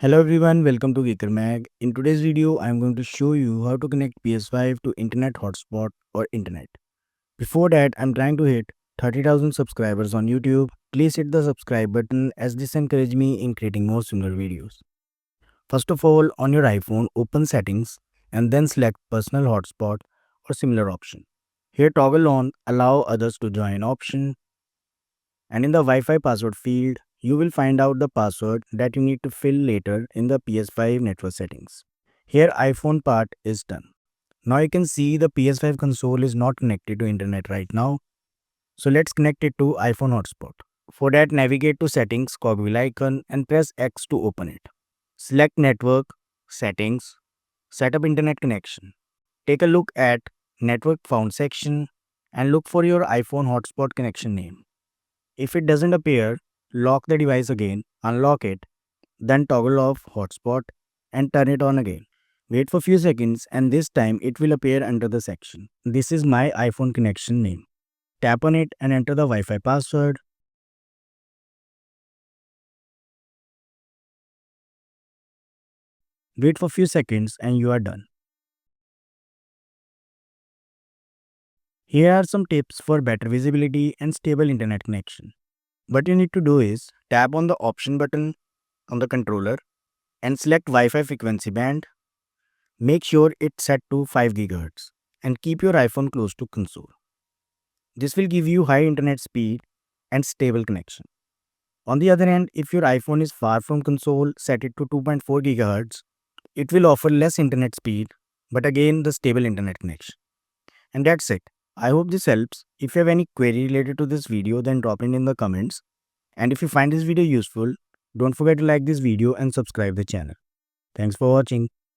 Hello everyone, welcome to Geeker Mag. In today's video, I am going to show you how to connect PS5 to internet hotspot or internet. Before that, I am trying to hit 30,000 subscribers on YouTube. Please hit the subscribe button as this encourages me in creating more similar videos. First of all, on your iPhone, open settings and then select personal hotspot or similar option. Here toggle on allow others to join option, and in the Wi-Fi password field, you will find out the password that you need to fill later in the PS5 network settings. Here iPhone part is done. Now you can see the PS5 console is not connected to internet right now. So let's connect it to iPhone hotspot. For that, navigate to settings cogwheel icon and press X to open it. Select network, settings, set up internet connection. Take a look at network found section and look for your iPhone hotspot connection name. If it doesn't appear, lock the device again, unlock it, then toggle off hotspot and turn it on again. Wait for few seconds and this time it will appear under the section. This is my iPhone connection name. Tap on it and enter the Wi-Fi password. Wait for few seconds and you are done. Here are some tips for better visibility and stable internet connection. What you need to do is tap on the option button on the controller and select Wi-Fi frequency band. Make sure it's set to 5 GHz and keep your iPhone close to console. This will give you high internet speed and stable connection. On the other hand, if your iPhone is far from console, set it to 2.4 GHz. It will offer less internet speed, but again the stable internet connection. And that's it. I hope this helps. If you have any query related to this video, then drop it in the comments. And if you find this video useful, don't forget to like this video and subscribe the channel. Thanks for watching.